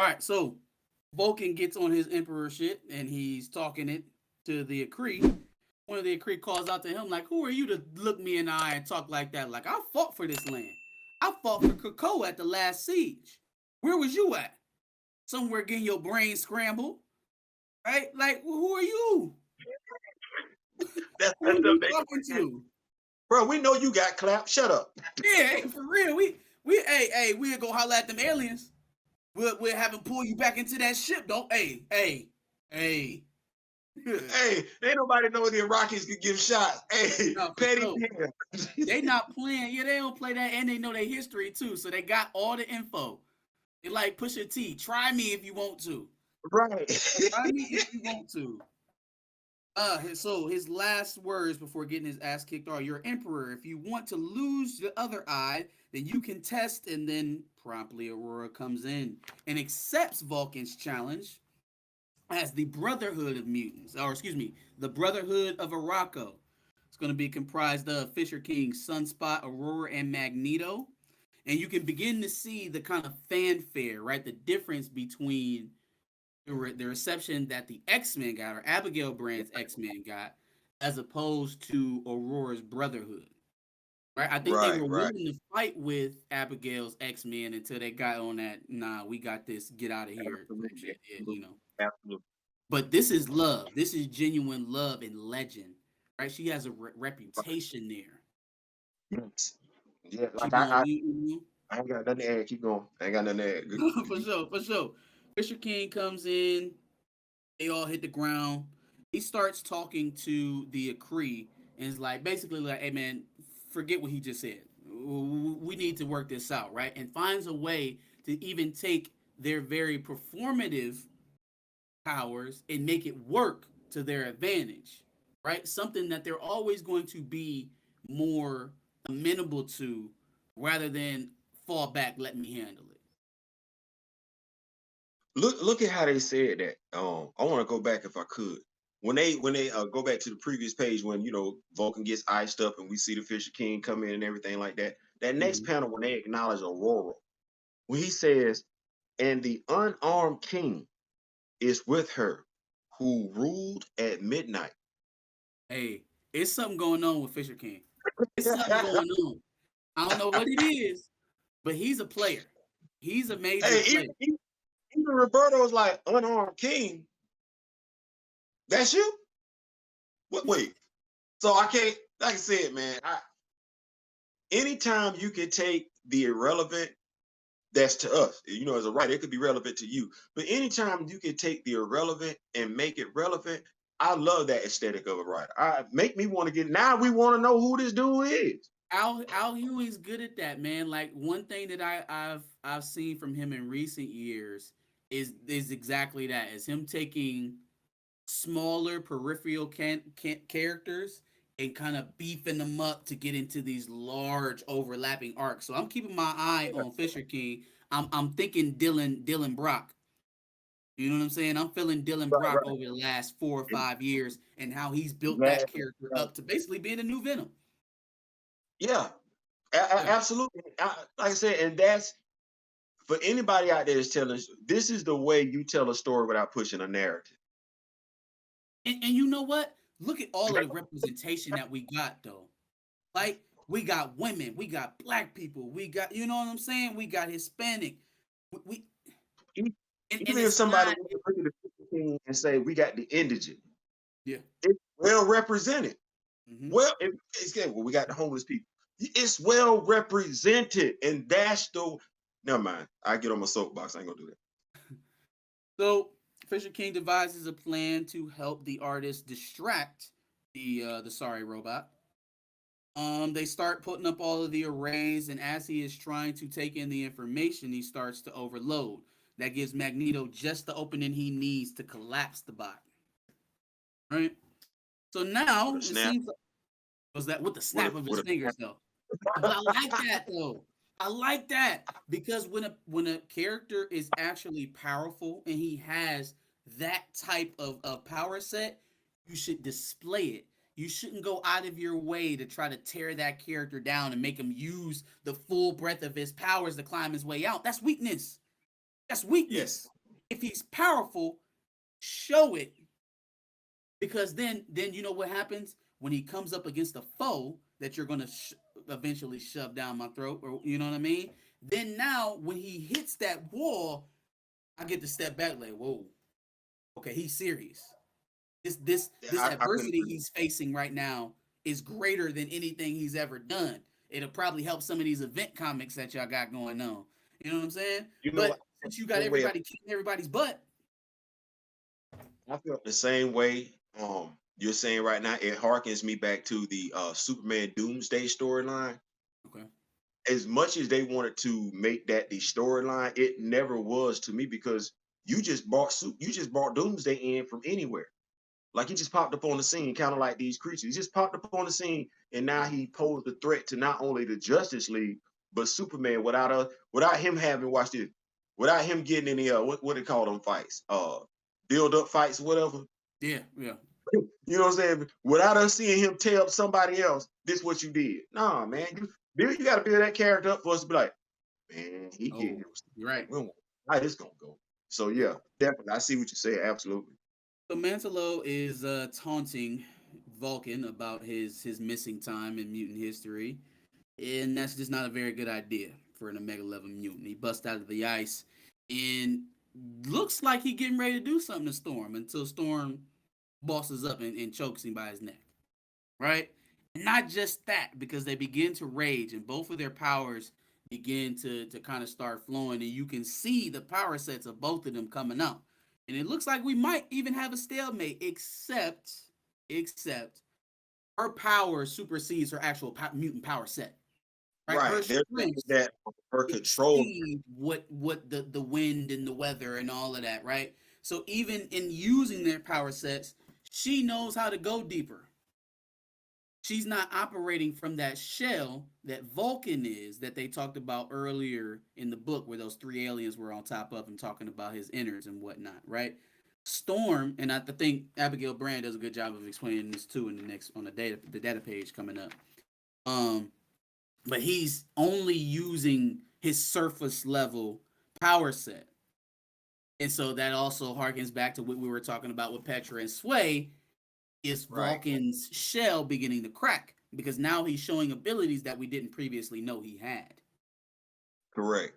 All right, so Vulcan gets on his emperor shit and he's talking it to the Kree. One of the Kree calls out to him like, "Who are you to look me in the eye and talk like that? Like, I fought for this land. I fought for Krakoa at the last siege. Where was you at? Somewhere getting your brain scrambled, right? Like, who are you? Who are That's the you big talking to? bro. We know you got clapped. Shut up. Yeah, hey, for real. We'll go holler at them aliens. We'll have them pull you back into that ship, don't? Hey. Hey, ain't nobody know the Iraqis could give shots. Hey, No, for Petit. sure. They not playing. Yeah, they don't play that, and they know their history too. So they got all the info. They like Pusha T. Try me if you want to. Right. Try me if you want to. So his last words before getting his ass kicked are, "You're emperor. If you want to lose the other eye, then you can test." And then promptly Aurora comes in and accepts Vulcan's challenge as the Brotherhood of Mutants, or excuse me, the Brotherhood of Arakko. It's going to be comprised of Fisher King, Sunspot, Ororo, and Magneto. And you can begin to see the kind of fanfare, right? The difference between the reception that the X-Men got, or Abigail Brand's X-Men got, as opposed to Aurora's Brotherhood. Right? I think they Right. were Right. willing to fight with Abigail's X-Men until they got on that, nah, we got this, get out of here type Absolutely. shit. Yeah, you know. Absolutely. But this is love. This is genuine love and legend, right? She has a reputation there. Yes. Yeah. She Like be on you. I ain't got nothing to add. Keep going. I ain't got nothing to add. For sure, for sure. Fisher King comes in. They all hit the ground. He starts talking to the Kree and is like, basically like, "Hey man, forget what he just said. We need to work this out, right?" And finds a way to even take their very performative powers and make it work to their advantage, right? Something that they're always going to be more amenable to rather than fall back, let me handle it. Look at how they said that. I want to go back if I could. When they go back to the previous page when Vulcan gets iced up and we see the Fisher King come in and everything like that. That next Mm-hmm. panel when they acknowledge Aurora, when he says, "And the unarmed king is with her, who ruled at midnight." Hey, it's something going on with Fisher King. It's something going on. I don't know what it is, but he's a player. He's a major Hey, player. even Roberto's like, "Unarmed king, that's you." Wait. So I can't, like I said, man. Anytime you can take the irrelevant, that's to us. As a writer, it could be relevant to you. But anytime you can take the irrelevant and make it relevant, I love that aesthetic of a writer. I make me want to get now. We want to know who this dude is. Al Ewing's good at that, man. Like one thing that I've seen from him in recent years is exactly that. Is him taking smaller peripheral characters and kind of beefing them up to get into these large overlapping arcs. So I'm keeping my eye on Fisher King. I'm thinking Dylan Brock. You know what I'm saying? I'm feeling Dylan Right, Brock right. over the last 4 or 5 years and how he's built Yeah, that character up to basically being a new Venom. yeah, Yeah. absolutely. Like I said, and that's for anybody out there that's telling us this is the way you tell a story without pushing a narrative. And you know what? Look at all of the representation that we got though. Like we got women, we got black people, we got, you know what I'm saying? We got Hispanic. We E- and Even if it's somebody not wants to look at the thing and say we got the indigent, yeah. it's well represented. Hmm. Well, we got the homeless people. It's well represented, and that's the. Never mind. I get on my soapbox. I ain't gonna do that. So Fisher King devises a plan to help the artist distract the sorry robot. They start putting up all of the arrays, and as he is trying to take in the information, he starts to overload. That gives Magneto just the opening he needs to collapse the bot. Right. So With now a it snap. seems was that with the With snap a of with his fingers though. But I like that though. I like that because when a character is actually powerful and he has that type of power set, you should display it. You shouldn't go out of your way to try to tear that character down and make him use the full breadth of his powers to climb his way out. That's weakness. That's weakness. Yes. If he's powerful, show it. Because then you know what happens when he comes up against a foe that you're gonna eventually shove down my throat, or you know what I mean. Then now when he hits that wall, I get to step back like, whoa, okay, he's serious. This I couldn't adversity agree. he's facing right now is greater than anything he's ever done. It'll probably help some of these event comics that y'all got going on. You know what I'm saying? You know, But since you got same way everybody kicking everybody's butt, I felt the same way. You're saying right now, it harkens me back to the Superman Doomsday storyline. okay, As much as they wanted to make that the storyline, it never was to me because you just brought Doomsday in from anywhere. Like he just popped up on the scene, kind of like these creatures. He just popped up on the scene, and now he posed a threat to not only the Justice League but Superman without him having watched it, without him getting any what they call them fights, build up fights, whatever. yeah, yeah. You know what I'm saying? Without us seeing him tell somebody else, this what you did. Nah, man, you got to build that character up for us to be like, man, he getting Oh, him. you're right. We don't want how this gonna go. So yeah, definitely, I see what you say. Absolutely. So Mantelo is taunting Vulcan about his missing time in mutant history, and that's just not a very good idea for an Omega level mutant. He busts out of the ice and looks like he getting ready to do something to Storm until Storm bosses up and chokes him by his neck. Right? And not just that, because they begin to rage and both of their powers begin to kind of start flowing, and you can see the power sets of both of them coming out. And it looks like we might even have a stalemate, except her power supersedes her actual mutant power set. Right? Her Right. There's something strength that her control. exceed what the wind and the weather and all of that, right? So even in using their power sets, she knows how to go deeper. She's not operating from that shell that Vulcan is, that they talked about earlier in the book, where those three aliens were on top of him talking about his innards and whatnot, right? Storm, and I think Abigail Brand does a good job of explaining this too in the next on the data page coming up. Um, but he's only using his surface level power set. And so that also harkens back to what we were talking about with Petra and Sway, is Right. Vulcan's shell beginning to crack, because now he's showing abilities that we didn't previously know he had. Correct.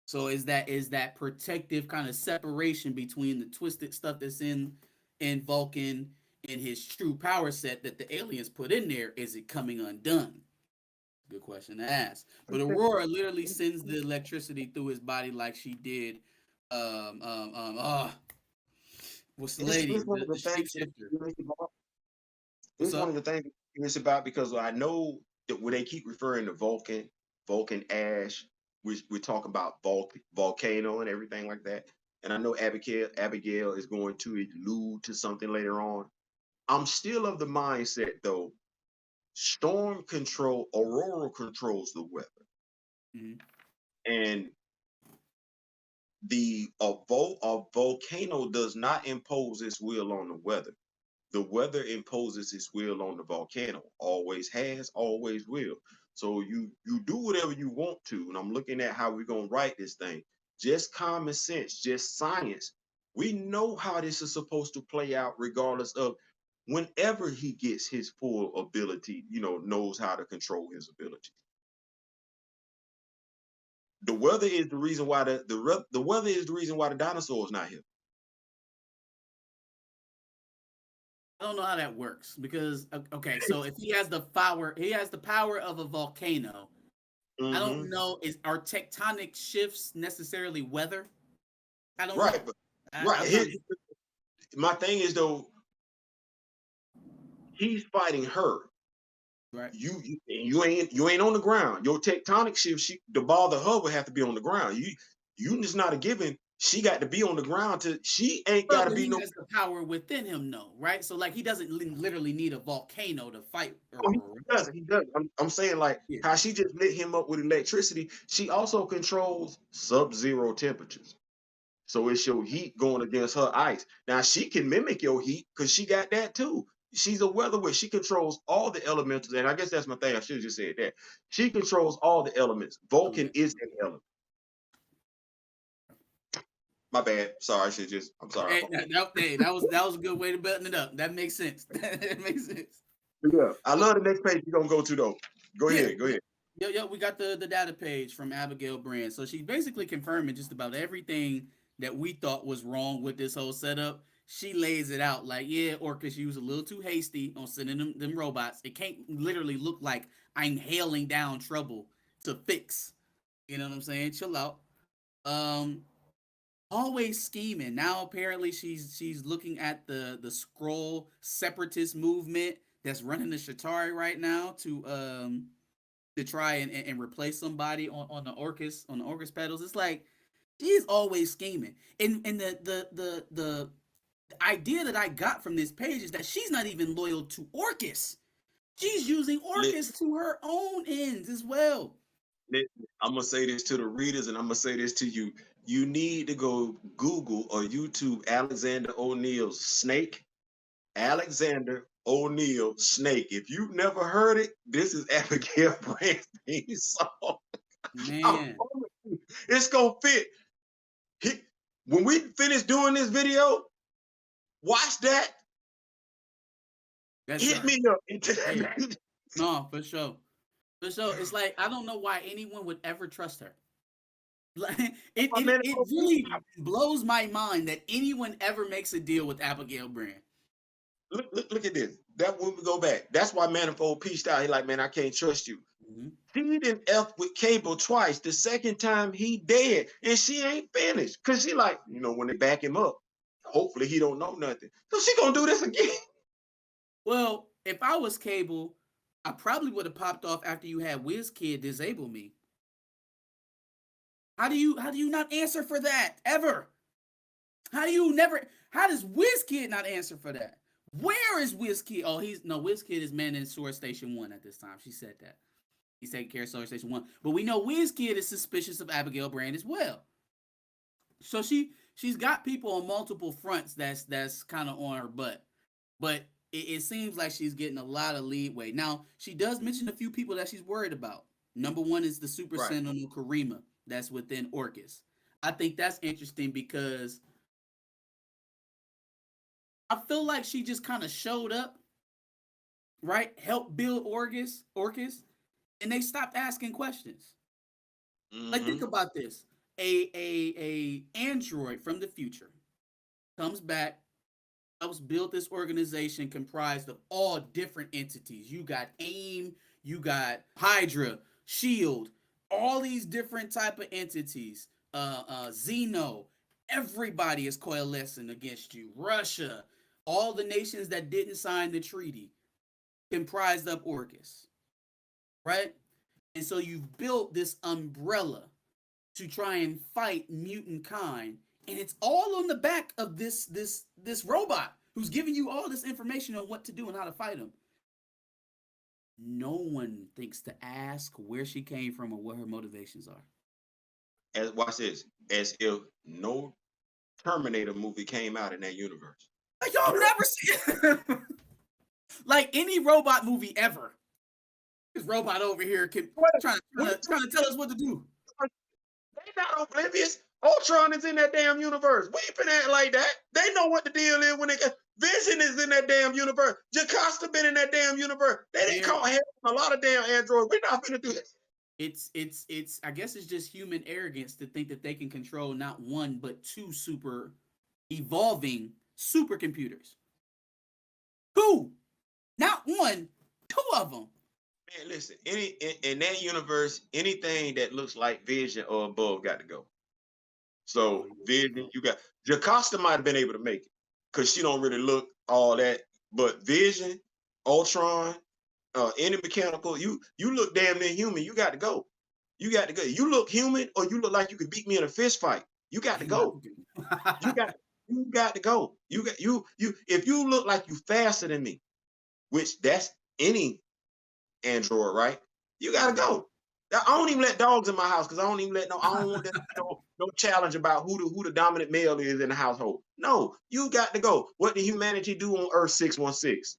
So is that protective kind of separation between the twisted stuff that's in Vulcan and his true power set that the aliens put in there, is it coming undone? Good question to ask. But Aurora literally sends the electricity through his body like she did. Um, um, um, uh, what's the lady? It's one of The the things. shapeshifter. What's It's one up? of the things it's about because I know that when they keep referring to Vulcan Ash, we're talking about volcano and everything like that. And I know Abigail is going to allude to something later on. I'm still of the mindset though, Aurora controls the weather. Mm-hmm. And a volcano does not impose its will on the weather. The weather imposes its will on the volcano. Always has, always will. So you do whatever you want to. And I'm looking at how we're gonna write this thing. Just common sense, just science. We know how this is supposed to play out, regardless of whenever he gets his full ability, knows how to control his ability. The weather is the reason why the weather is the reason why the dinosaur's not here. I don't know how that works, because okay, so if he has the power of a volcano. I don't Mm-hmm. know, are tectonic shifts necessarily weather? I don't Right, know. but I'm right. trying to. My thing is though, he's fighting her. Right. You ain't on the ground. Your tectonic shift, the ball the hub would have to be on the ground. You just not a given. She got to be on the ground she ain't Well, got to but be he no. has the power within him, though, right? So, like, he doesn't literally need a volcano to fight Oh, he Aurora. doesn't. He doesn't. I'm saying like Yeah. how she just lit him up with electricity. She also controls sub-zero temperatures. So it's your heat going against her ice. Now she can mimic your heat because she got that too. She's a weather witch. She controls all the elementals, and I guess that's my thing. I should have just said that. She controls all the elements. Vulcan Elements. is an element. My bad. Sorry, I should just. I'm sorry. That was a good way to button it up. That makes sense. That makes sense. Yeah, I So, love the next page you're gonna go to though. Go yeah, ahead. Go ahead. yeah. We got the data page from Abigail Brand. So she's basically confirming just about everything that we thought was wrong with this whole setup. She lays it out like, yeah, Orcus, you was a little too hasty on sending them robots. It can't literally look like I'm hailing down trouble to fix. You know what I'm saying? Chill out. Um, always scheming. Now apparently she's looking at the scroll separatist movement that's running the Shatari right now to try and replace somebody on the Orcus pedals. It's like she's always scheming. And the idea that I got from this page is that she's not even loyal to Orcus. She's using Orcus to her own ends as well. I'm gonna say this to the readers, and I'm gonna say this to you. You need to go Google or YouTube Alexander O'Neill's Snake. Alexander O'Neill Snake. If you've never heard it, this is Abigail Brand's theme song. Man, It's gonna fit. When we finish doing this video, watch that. that's Hit me up into that. hey, no, for sure. For sure. It's like I don't know why anyone would ever trust her. Like it really blows my mind that anyone ever makes a deal with Abigail Brand. Look at this. That when we go back, that's why Manifold pieced out. He like, man, I can't trust you. Mm-hmm. He didn't F with Cable twice. The second time he dead, and she ain't finished. Cause she like, when they back him up, hopefully he don't know nothing. So she gonna do this again. Well, if I was Cable, I probably would have popped off after you had WizKid disable me. How do you not answer for that ever? How does WizKid not answer for that? Where is WizKid? Oh, WizKid is manning S.W.O.R.D Station 1 at this time. She said that. He's taking care of S.W.O.R.D Station 1. But we know WizKid is suspicious of Abigail Brand as well. So she's got people on multiple fronts that's kind of on her butt. But it seems like she's getting a lot of leeway. Now, she does mention a few people that she's worried about. Number one is the Super Sentinel Karima that's within Orcus. I think that's interesting because I feel like she just kind of showed up, right? Helped build Orcus, and they stopped asking questions. Mm-hmm. Like, think about this. A android from the future comes back, helps build this organization comprised of all different entities. You got AIM, you got Hydra, SHIELD, all these different type of entities. Xeno, everybody is coalescing against you. Russia, all the nations that didn't sign the treaty comprised of Orcus, right? And so you've built this umbrella to try and fight mutant kind, and it's all on the back of this robot who's giving you all this information on what to do and how to fight him. No one thinks to ask where she came from or what her motivations are. Watch this. As if no Terminator movie came out in that universe. Like, y'all never see like any robot movie ever. This robot over here trying to tell us what to do. They not oblivious. Ultron is in that damn universe. We ain't finna act like that. They know what the deal is when they get. Vision is in that damn universe. Jocasta been in that damn universe. They didn't call hell a lot of damn androids. We're not finna do this. It's I guess it's just human arrogance to think that they can control not one but two super evolving supercomputers. Two, not one, two of them. Man, listen, in that universe, anything that looks like Vision or above got to go. So Vision, you got Jocasta might have been able to make it because she don't really look all that. But Vision, Ultron, any mechanical, you look damn near human. You got to go. You got to go. You look human, or you look like you could beat me in a fist fight. You got to go. you got to go. If you look like you faster than me, which that's any android, right? You got to go. I don't even let dogs in my house because I don't want no challenge about who the dominant male is in the household. No, you got to go. What did humanity do on Earth 616?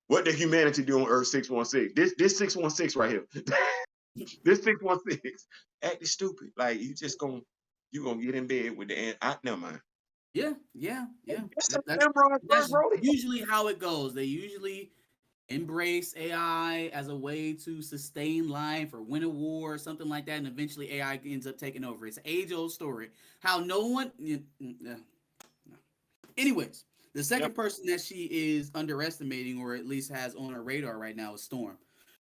What did humanity do on Earth 616? This 616 right here. This 616 acting stupid. Like you just gonna You gonna get in bed with the never mind. Yeah. First That's wrote it. usually how it goes. They usually embrace AI as a way to sustain life or win a war or something like that, and eventually AI ends up taking over. It's an age-old story. How no one. Anyways, the second person that she is underestimating, or at least has on her radar right now, is Storm.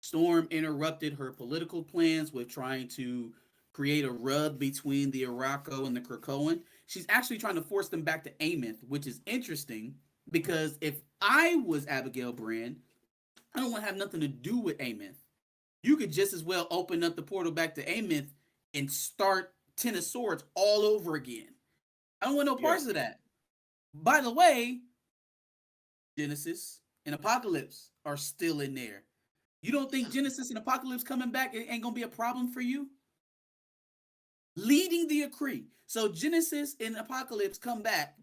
Storm interrupted her political plans with trying to create a rub between the Arakko and the Krakoan. She's actually trying to force them back to Amenth, which is interesting because if I was Abigail Brand, I don't want to have nothing to do with Amenth. You could just as well open up the portal back to Amenth and start Ten of Swords all over again. I don't want no parts of that. By the way, Genesis and Apocalypse are still in there. You don't think Genesis and Apocalypse coming back ain't gonna be a problem for you? Leading the Acree. So Genesis and Apocalypse come back.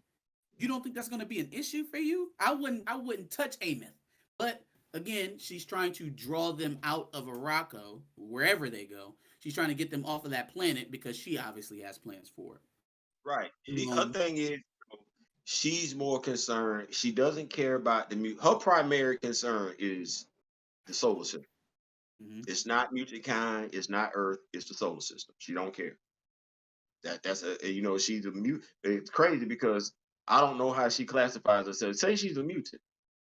You don't think that's gonna be an issue for you? I wouldn't touch Amenth. But again, she's trying to draw them out of Arakko, wherever they go. She's trying to get them off of that planet because she obviously has plans for it. Right. Her thing is, she's more concerned. She doesn't care about her primary concern is the solar system. Mm-hmm. It's not mutant kind. It's not Earth. It's the solar system. She don't care. That's she's a mutant. It's crazy because I don't know how she classifies herself. Say she's a mutant.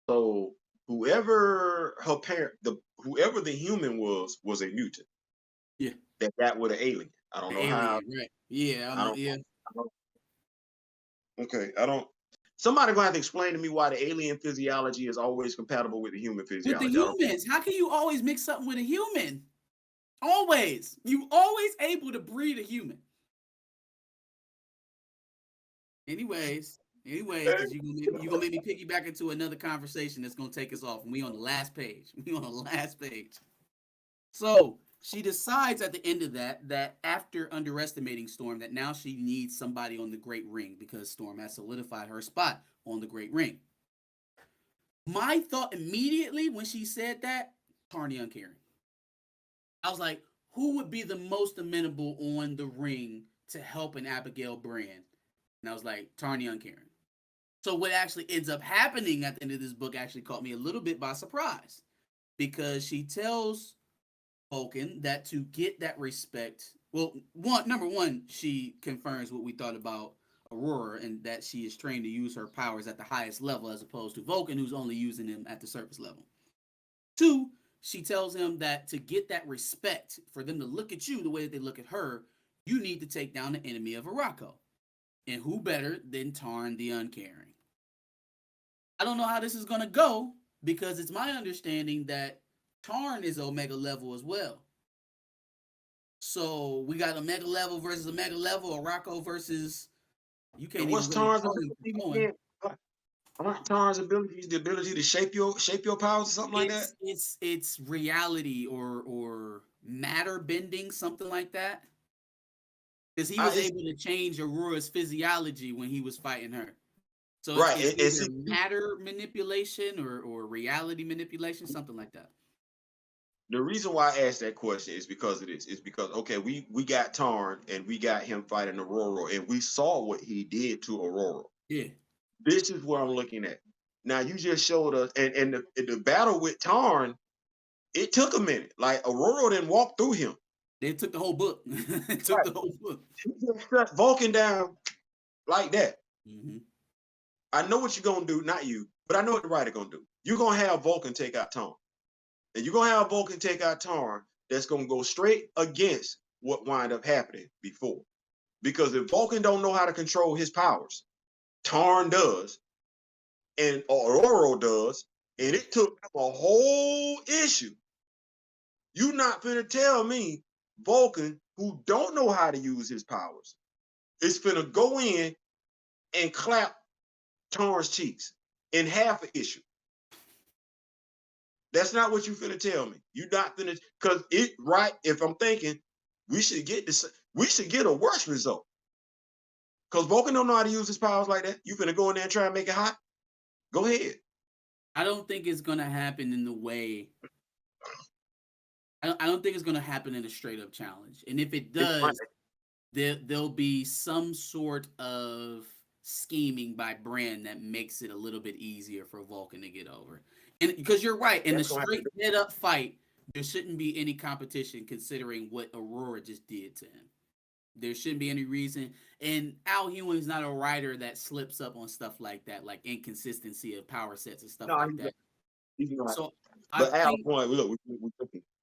So whoever her parent, whoever the human was a mutant. Yeah. That was an alien. I don't know how. Right. Yeah. I don't. Okay. I don't. Somebody gonna have to explain to me why the alien physiology is always compatible with the human physiology. With the humans, how can you always mix something with a human? Always, you always able to breed a human. Anyways, because you gonna make me piggyback into another conversation that's gonna take us off, and we on the last page. So she decides at the end of that after underestimating Storm, that now she needs somebody on the Great Ring because Storm has solidified her spot on the Great Ring. My thought immediately when she said that, Tarny Uncaring. I was like, who would be the most amenable on the ring to help an Abigail Brand? And I was like, Tarny Uncaring. So what actually ends up happening at the end of this book actually caught me a little bit by surprise, because she tells Vulcan that to get that respect, well, number one, she confirms what we thought about Ororo, and that she is trained to use her powers at the highest level as opposed to Vulcan, who's only using them at the surface level. Two, she tells him that to get that respect, for them to look at you the way that they look at her, you need to take down the enemy of Arakko. And who better than Tarn the Uncaring? I don't know how this is going to go, because it's my understanding that Tarn is Omega level as well. So we got Omega level versus Omega level, Arakko versus... You can't what's even really Tarn's Tarn's ability, the ability to shape your powers or something like that? It's reality or matter bending, something like that. Because he was able to change Aurora's physiology when he was fighting her. So right. It's either matter manipulation or reality manipulation, something like that. The reason why I asked that question is because okay, we got Tarn and we got him fighting Ororo, and we saw what he did to Ororo. Yeah. This is what I'm looking at. Now you just showed us, and the battle with Tarn, it took a minute. Like Ororo didn't walk through him. They took the whole book. The whole book. He just shut Vulcan down like that. Mm-hmm. I know what you're gonna do, not you, but I know what the writer gonna do. You're gonna have Vulcan take out Tarn. And you're gonna have Vulcan take out Tarn, that's gonna go straight against what wind up happening before. Because if Vulcan don't know how to control his powers, Tarn does, and Ororo does, and it took a whole issue. You not finna tell me Vulcan, who don't know how to use his powers, is finna go in and clap Tarn's cheeks in half an issue. That's not what you finna tell me. You not finna, because if I'm thinking, we should get a worse result. Because Vulcan don't know how to use his powers like that. You finna go in there and try and make it hot? Go ahead. I don't think it's gonna happen in the way. I don't think it's gonna happen in a straight up challenge. And if it does, there'll be some sort of scheming by Brand that makes it a little bit easier for Vulcan to get over. And because you're right, in the That's gonna straight happen. head up fight, there shouldn't be any competition considering what Aurora just did to him. There shouldn't be any reason. And Al Ewing's not a writer that slips up on stuff like that, like inconsistency of power sets and stuff No, like that. he's not. So I But Al, think, point, look,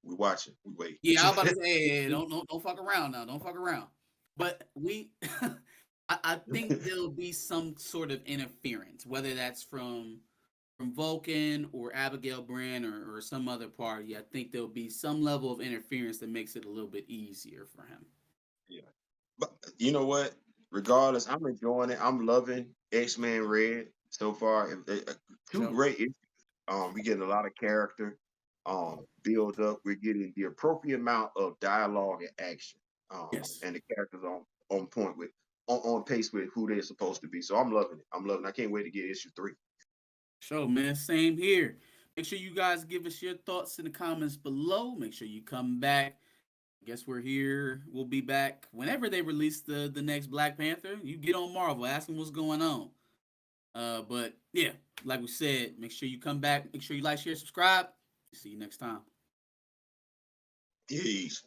we watching, we wait. yeah, I was about to say, hey, don't fuck around now, don't fuck around. But I think there'll be some sort of interference, whether that's from Vulcan or Abigail Brand or some other party. I think there'll be some level of interference that makes it a little bit easier for him. Yeah. But you know what? Regardless, I'm enjoying it. I'm loving X-Men Red so far. Two So great issues. We getting a lot of character build up. We're getting the appropriate amount of dialogue and action. yes. And the characters on point with on pace with who they're supposed to be. So I'm loving it. I'm loving it. I can't wait to get issue 3. So man, same here. Make sure you guys give us your thoughts in the comments below. Make sure you come back. I guess we're here. We'll be back whenever they release the next Black Panther. You get on Marvel, ask them what's going on. But yeah, like we said, make sure you come back. Make sure you like, share, subscribe. See you next time. Peace.